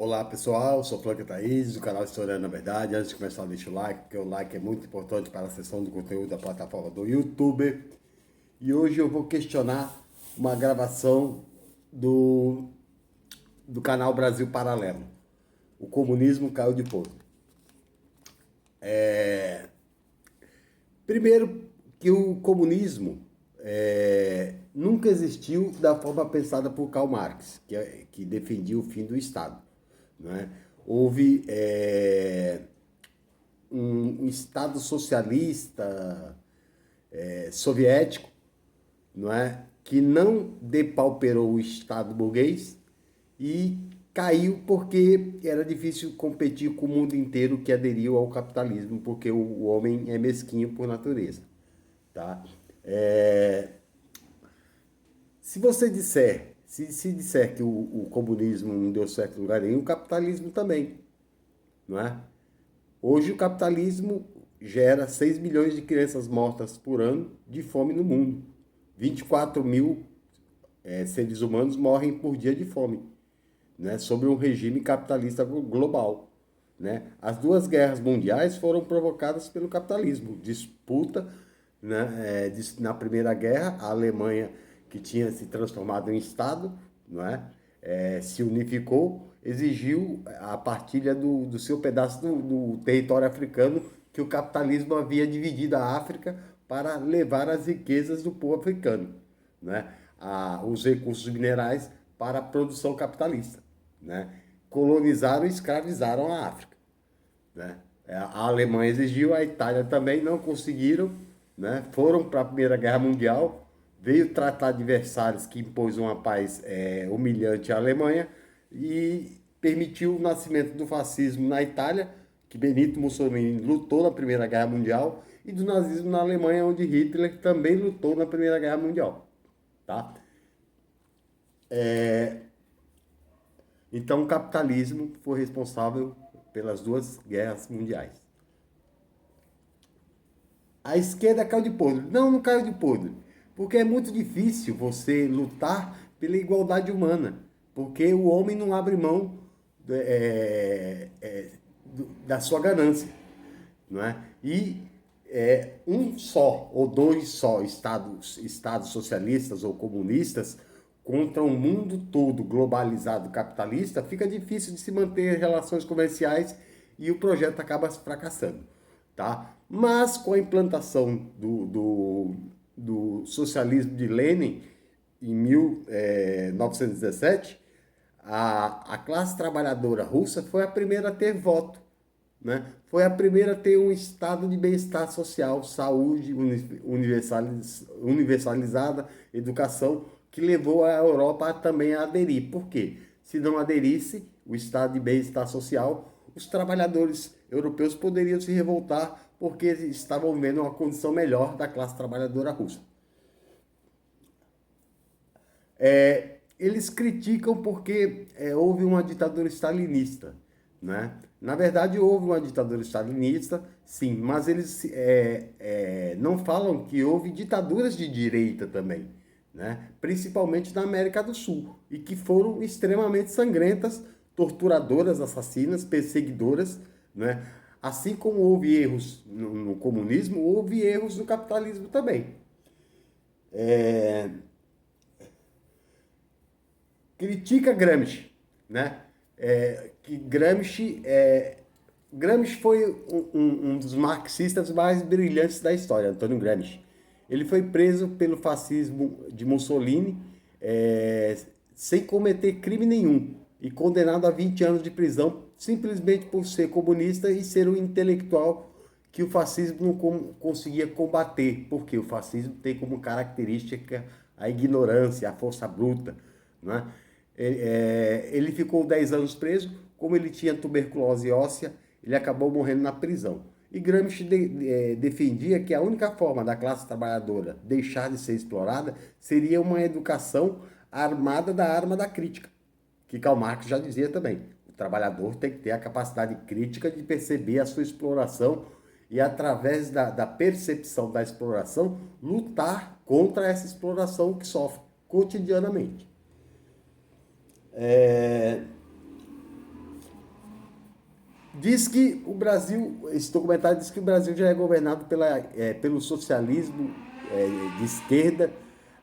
Olá pessoal, sou Franca Thaís, do canal Historiando a Verdade. Antes de começar, deixa o like, porque o like é muito importante para a sessão do conteúdo da plataforma do YouTube. E hoje eu vou questionar uma gravação do, do canal Brasil Paralelo. O comunismo caiu de podre. Primeiro, que o comunismo nunca existiu da forma pensada por Karl Marx, que defendia o fim do Estado. Não é? Houve um Estado socialista soviético, não é? Que não depauperou o Estado burguês e caiu porque era difícil competir com o mundo inteiro que aderiu ao capitalismo, porque o homem é mesquinho por natureza. Tá? Se você disser, se disser que o comunismo não deu certo em lugar nenhum, o capitalismo também, não é? Hoje o capitalismo gera 6 milhões de crianças mortas por ano de fome no mundo. 24 mil seres humanos morrem por dia de fome, né? Sobre um regime capitalista global. Né? As duas guerras mundiais foram provocadas pelo capitalismo. Disputa, né? Na Primeira Guerra, a Alemanha, que tinha se transformado em Estado, não é? Se unificou, exigiu a partilha do seu pedaço do território africano que o capitalismo havia dividido a África para levar as riquezas do povo africano, né? Os recursos minerais para a produção capitalista. Né? Colonizaram e escravizaram a África. Né? A Alemanha exigiu, a Itália também, não conseguiram, né? Foram para a Primeira Guerra Mundial, veio o Tratado de Versalhes, que impôs uma paz humilhante à Alemanha e permitiu o nascimento do fascismo na Itália, que Benito Mussolini lutou na Primeira Guerra Mundial, e do nazismo na Alemanha, onde Hitler também lutou na Primeira Guerra Mundial. Tá? Então, o capitalismo foi responsável pelas duas guerras mundiais. A esquerda caiu de podre. Não, não caiu de podre. Porque é muito difícil você lutar pela igualdade humana. Porque o homem não abre mão da sua ganância. Não é? E um só ou dois só estados socialistas ou comunistas contra um mundo todo globalizado capitalista, fica difícil de se manter relações comerciais e o projeto acaba fracassando. Tá? Mas com a implantação do socialismo de Lenin em 1917, a classe trabalhadora russa foi a primeira a ter voto. Né? Foi a primeira a ter um estado de bem-estar social, saúde universalizada, educação, que levou a Europa também a aderir. Por quê? Se não aderisse o estado de bem-estar social, os trabalhadores europeus poderiam se revoltar porque estavam vendo uma condição melhor da classe trabalhadora russa. Eles criticam porque houve uma ditadura stalinista. Né? Na verdade, houve uma ditadura stalinista, sim, mas eles não falam que houve ditaduras de direita também, né? Principalmente na América do Sul, e que foram extremamente sangrentas, torturadoras, assassinas, perseguidoras. Né? Assim como houve erros no comunismo, houve erros no capitalismo também. Critica Gramsci, né? Que Gramsci foi um dos marxistas mais brilhantes da história, Antônio Gramsci. Ele foi preso pelo fascismo de Mussolini sem cometer crime nenhum e condenado a 20 anos de prisão simplesmente por ser comunista e ser um intelectual que o fascismo não conseguia combater, porque o fascismo tem como característica a ignorância, a força bruta. Né? Ele ficou 10 anos preso, como ele tinha tuberculose óssea, ele acabou morrendo na prisão. E Gramsci defendia que a única forma da classe trabalhadora deixar de ser explorada seria uma educação armada da arma da crítica, que Karl Marx já dizia também. O trabalhador tem que ter a capacidade crítica de perceber a sua exploração e, através da percepção da exploração, lutar contra essa exploração que sofre cotidianamente. Diz que o Brasil, esse documentário diz que o Brasil já é governado pelo socialismo de esquerda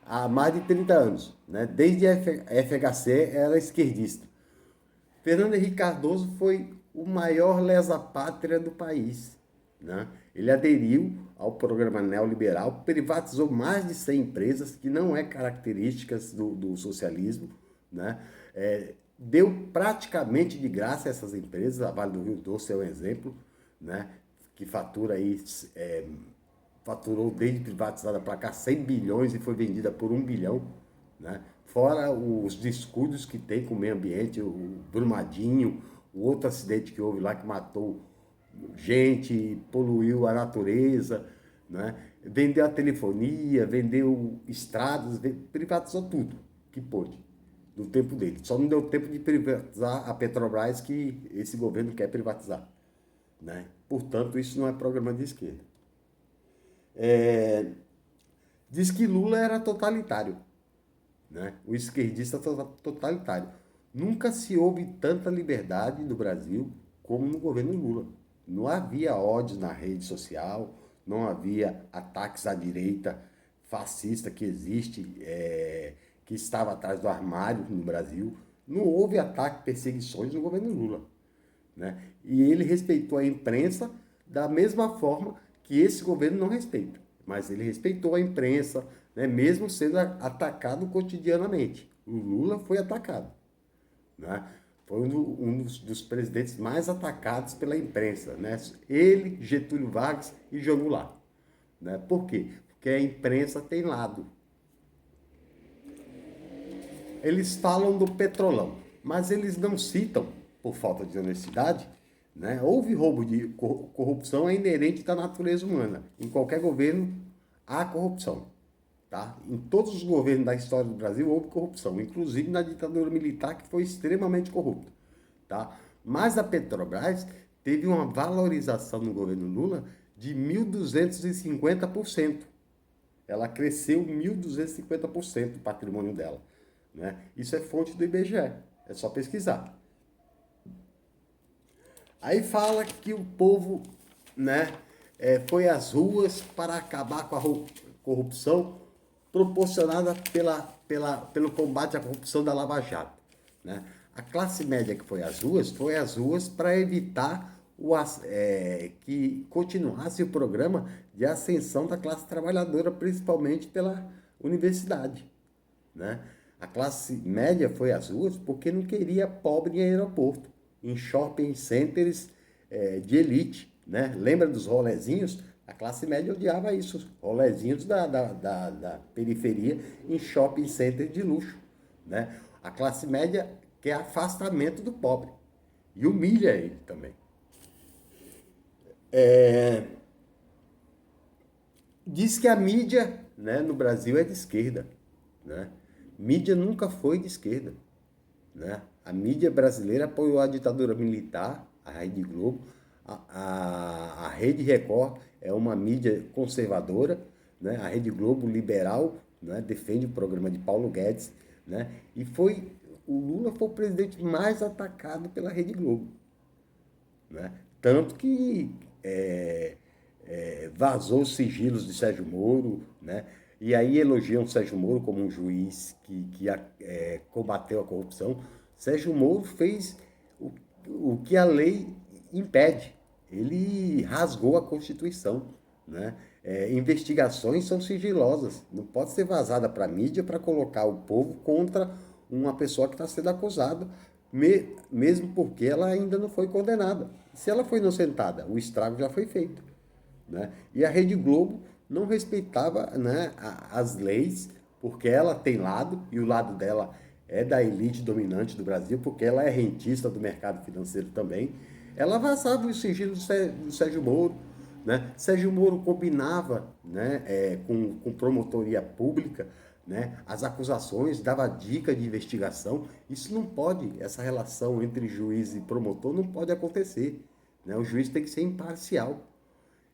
há mais de 30 anos. Né? Desde a FHC era esquerdista. Fernando Henrique Cardoso foi o maior lesa-pátria do país. Né? Ele aderiu ao programa neoliberal, privatizou mais de 100 empresas, que não é características do socialismo. Né? Deu praticamente de graça essas empresas, a Vale do Rio Doce é um exemplo, né? Que faturou desde privatizada para cá 100 bilhões e foi vendida por 1 bilhão. Né? Fora os descuidos que tem com o meio ambiente, o Brumadinho, o outro acidente que houve lá que matou gente, poluiu a natureza, né? Vendeu a telefonia, vendeu estradas, privatizou tudo que pôde no tempo dele. Só não deu tempo de privatizar a Petrobras, que esse governo quer privatizar. Né? Portanto, isso não é programa de esquerda. Diz que Lula era totalitário. Né? O esquerdista totalitário. Nunca se houve tanta liberdade no Brasil como no governo Lula. Não havia ódio na rede social, não havia ataques à direita fascista que existe, que estava atrás do armário no Brasil. Não houve ataque, perseguições no governo Lula. Né? E ele respeitou a imprensa da mesma forma que esse governo não respeita. Mas ele respeitou a imprensa, né? Mesmo sendo atacado cotidianamente. O Lula foi atacado. Né? Foi um dos presidentes mais atacados pela imprensa. Né? Ele, Getúlio Vargas e João Goulart. Né? Por quê? Porque a imprensa tem lado. Eles falam do petrolão, mas eles não citam, por falta de honestidade, né? Houve roubo de corrupção, é inerente da natureza humana. Em qualquer governo há corrupção. Tá? Em todos os governos da história do Brasil houve corrupção, inclusive na ditadura militar, que foi extremamente corrupta. Tá? Mas a Petrobras teve uma valorização no governo Lula de 1.250%. Ela cresceu 1.250% o patrimônio dela. Né? Isso é fonte do IBGE, é só pesquisar. Aí fala que o povo, né, foi às ruas para acabar com a corrupção proporcionada pelo combate à corrupção da Lava Jato. Né? A classe média que foi às ruas para evitar que continuasse o programa de ascensão da classe trabalhadora, principalmente pela universidade. Né? A classe média foi às ruas porque não queria pobre em aeroporto, em shopping centers de elite. Né? Lembra dos rolezinhos? A classe média odiava isso, rolezinhos da periferia em shopping center de luxo. Né? A classe média quer afastamento do pobre e humilha ele também. Diz que a mídia, né, no Brasil é de esquerda. Né? Mídia nunca foi de esquerda. Né? A mídia brasileira apoiou a ditadura militar, a Rede Globo. A Rede Record é uma mídia conservadora, né? A Rede Globo liberal, né? Defende o programa de Paulo Guedes. Né? E o Lula foi o presidente mais atacado pela Rede Globo. Né? Tanto que vazou os sigilos de Sérgio Moro, né? E aí elogiam o Sérgio Moro como um juiz que combateu a corrupção. Sérgio Moro fez o que a lei impede. Ele rasgou a Constituição. Né? Investigações são sigilosas. Não pode ser vazada para a mídia para colocar o povo contra uma pessoa que está sendo acusada, mesmo porque ela ainda não foi condenada. Se ela foi inocentada, o estrago já foi feito. Né? E a Rede Globo não respeitava, né, as leis, porque ela tem lado, e o lado dela é da elite dominante do Brasil, porque ela é rentista do mercado financeiro também. Ela vazava os sigilos do Sérgio Moro. Né? Sérgio Moro combinava, né, com promotoria pública, né, as acusações, dava dica de investigação. Isso não pode, essa relação entre juiz e promotor não pode acontecer. Né? O juiz tem que ser imparcial.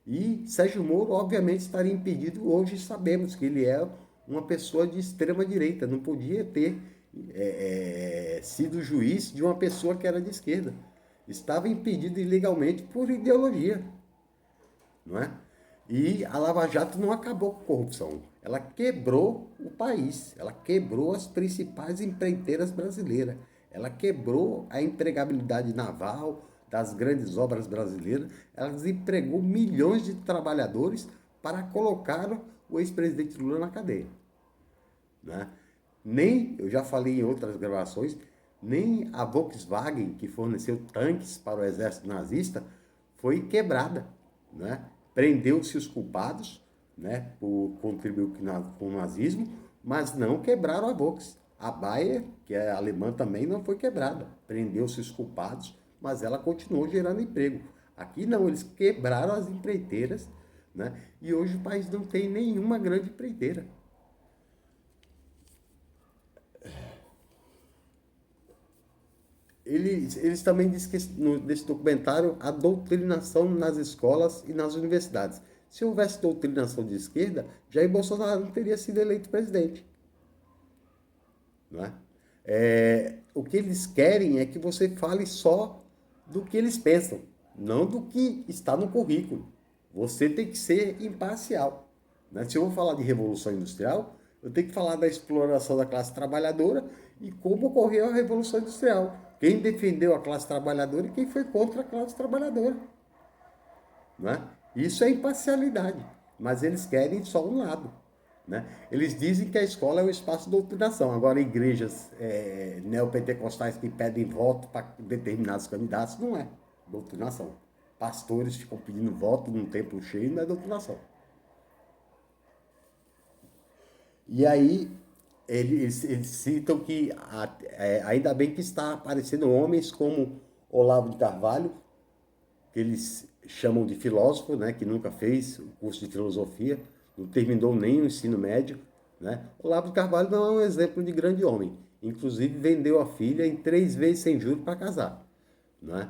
E Sérgio Moro, obviamente, estaria impedido. Hoje sabemos que ele é uma pessoa de extrema direita, não podia ter sido juiz de uma pessoa que era de esquerda. estava impedido ilegalmente por ideologia, não é? E a Lava Jato não acabou com a corrupção, ela quebrou o país, ela quebrou as principais empreiteiras brasileiras, ela quebrou a empregabilidade naval das grandes obras brasileiras, ela desempregou milhões de trabalhadores para colocar o ex-presidente Lula na cadeia, né? Nem, eu já falei em outras gravações, nem a Volkswagen, que forneceu tanques para o exército nazista, foi quebrada, né? Prendeu-se os culpados, né, por contribuir com o nazismo, mas não quebraram a Volkswagen. A Bayer, que é alemã também, não foi quebrada. Prendeu-se os culpados, mas ela continuou gerando emprego. Aqui não, eles quebraram as empreiteiras, né? E hoje o país não tem nenhuma grande empreiteira. Eles também dizem que nesse documentário a doutrinação nas escolas e nas universidades. Se houvesse doutrinação de esquerda, Jair Bolsonaro não teria sido eleito presidente. Não é? O que eles querem é que você fale só do que eles pensam, não do que está no currículo. Você tem que ser imparcial. Né? Se eu vou falar de Revolução Industrial, eu tenho que falar da exploração da classe trabalhadora e como ocorreu a Revolução Industrial. Quem defendeu a classe trabalhadora e quem foi contra a classe trabalhadora. Né? Isso é imparcialidade, mas eles querem só um lado. Né? Eles dizem que a escola é um espaço de doutrinação. Agora, igrejas neopentecostais que pedem voto para determinados candidatos, não é doutrinação. Pastores ficam pedindo voto num templo cheio, não é doutrinação. E aí, eles citam que ainda bem que está aparecendo homens como Olavo de Carvalho, que eles chamam de filósofo, né, que nunca fez o curso de filosofia, não terminou nem o ensino médio. Né? Olavo de Carvalho não é um exemplo de grande homem. Inclusive, vendeu a filha em 3 vezes sem juros para casar. Né?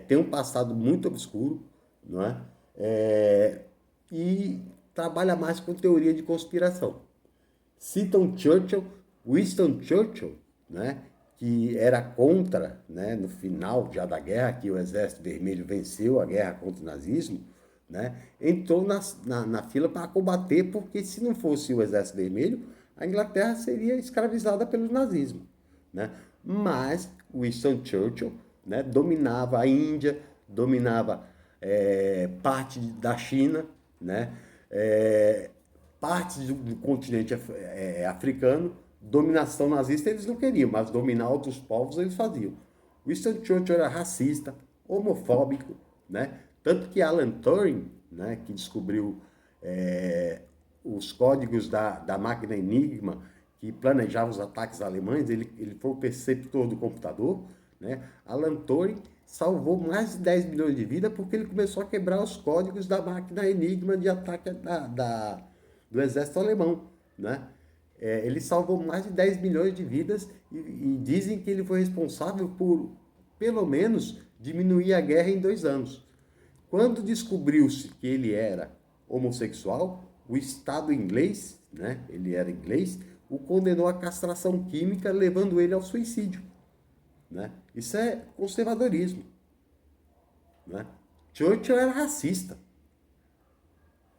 Tem um passado muito obscuro, não é? E trabalha mais com teoria de conspiração. Citam Winston Churchill, né, que era contra, né, no final já da guerra, que o Exército Vermelho venceu a guerra contra o nazismo, né, entrou na fila para combater, porque se não fosse o Exército Vermelho, a Inglaterra seria escravizada pelo nazismo. Né? Mas Winston Churchill, né, dominava a Índia, dominava parte da China, né, parte do continente africano. Dominação nazista eles não queriam, mas dominar outros povos eles faziam. Winston Churchill era racista, homofóbico, né? Tanto que Alan Turing, né, que descobriu os códigos da máquina Enigma, que planejava os ataques alemães, ele foi o preceptor do computador, né? Alan Turing salvou mais de 10 milhões de vidas porque ele começou a quebrar os códigos da máquina Enigma de ataque do exército alemão, né? Ele salvou mais de 10 milhões de vidas e dizem que ele foi responsável por, pelo menos, diminuir a guerra em 2 anos. Quando descobriu-se que ele era homossexual, o Estado inglês, né, ele era inglês, o condenou à castração química, levando ele ao suicídio. Né? Isso é conservadorismo. Né? Churchill era racista.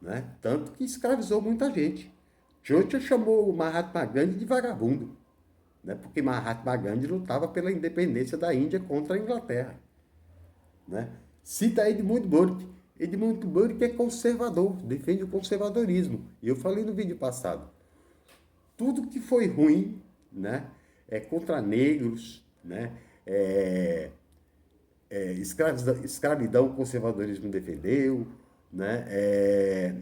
Né? Tanto que escravizou muita gente. Churchill chamou o Mahatma Gandhi de vagabundo, né? Porque Mahatma Gandhi lutava pela independência da Índia contra a Inglaterra. Né? Cita Edmund Burke. Edmund Burke é conservador, defende o conservadorismo. E eu falei no vídeo passado, tudo que foi ruim, né, contra negros, né, escravidão, o conservadorismo defendeu, né,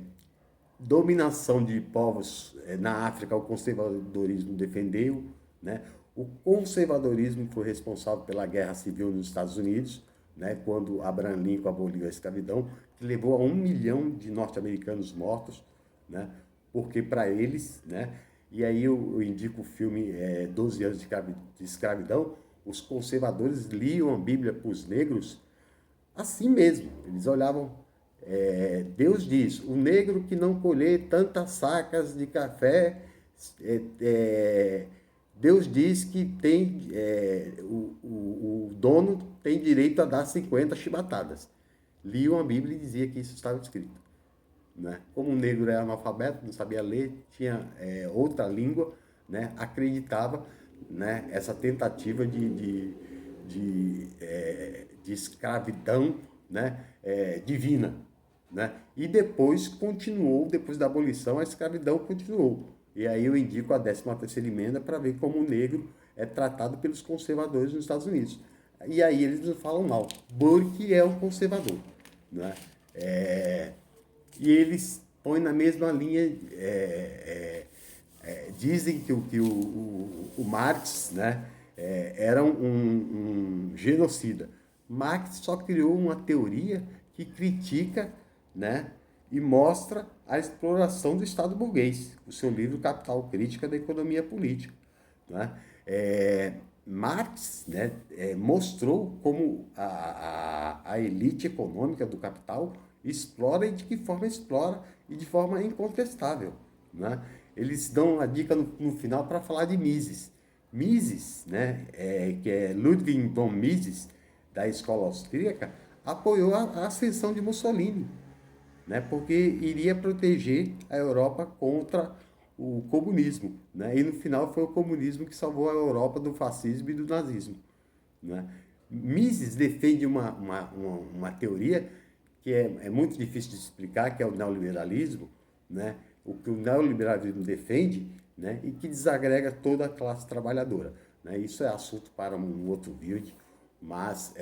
dominação de povos na África, o conservadorismo defendeu. Né? O conservadorismo foi responsável pela guerra civil nos Estados Unidos, né? Quando Abraham Lincoln aboliu a escravidão, que levou a 1 milhão de norte-americanos mortos, né? Porque para eles, né? E aí eu indico o filme 12 anos de escravidão, os conservadores liam a Bíblia para os negros assim mesmo, eles olhavam. Deus diz, o negro que não colher tantas sacas de café Deus diz que tem, o dono tem direito a dar 50 chibatadas. Liam a Bíblia e dizia que isso estava escrito. Né? Como o negro era analfabeto, não sabia ler, tinha outra língua, né? Acreditava, né? Essa tentativa de escravidão, né? Divina. Né? E depois continuou, depois da abolição, a escravidão continuou. E aí eu indico a 13ª emenda para ver como o negro é tratado pelos conservadores nos Estados Unidos. E aí eles não falam mal. Burke é um conservador. Né? E eles põem na mesma linha, dizem que o Marx, né, era um genocida. Marx só criou uma teoria que critica, né, e mostra a exploração do Estado burguês, o seu livro Capital, Crítica da Economia Política. Né? Marx, né, mostrou como a elite econômica do capital explora e de que forma explora e de forma incontestável. Né? Eles dão a dica no final para falar de Mises. Mises, né, que é Ludwig von Mises, da escola austríaca, apoiou a ascensão de Mussolini, né, porque iria proteger a Europa contra o comunismo. Né, e no final foi o comunismo que salvou a Europa do fascismo e do nazismo. Né. Mises defende uma teoria que é muito difícil de explicar, que é o neoliberalismo, né, o que o neoliberalismo defende, né, e que desagrega toda a classe trabalhadora. Né. Isso é assunto para um outro vídeo, mas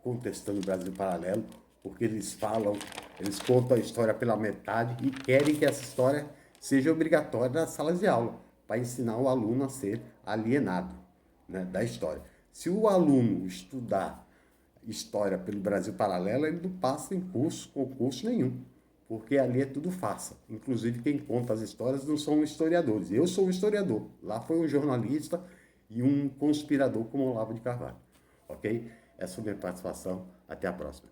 contestando o Brasil Paralelo, porque eles contam a história pela metade e querem que essa história seja obrigatória nas salas de aula, para ensinar o aluno a ser alienado, né, da história. Se o aluno estudar história pelo Brasil Paralelo, ele não passa em concurso nenhum, porque ali é tudo farsa. Inclusive, quem conta as histórias não são historiadores. Eu sou um historiador. Lá foi um jornalista e um conspirador como Olavo de Carvalho. Ok? Essa foi a minha participação. Até a próxima.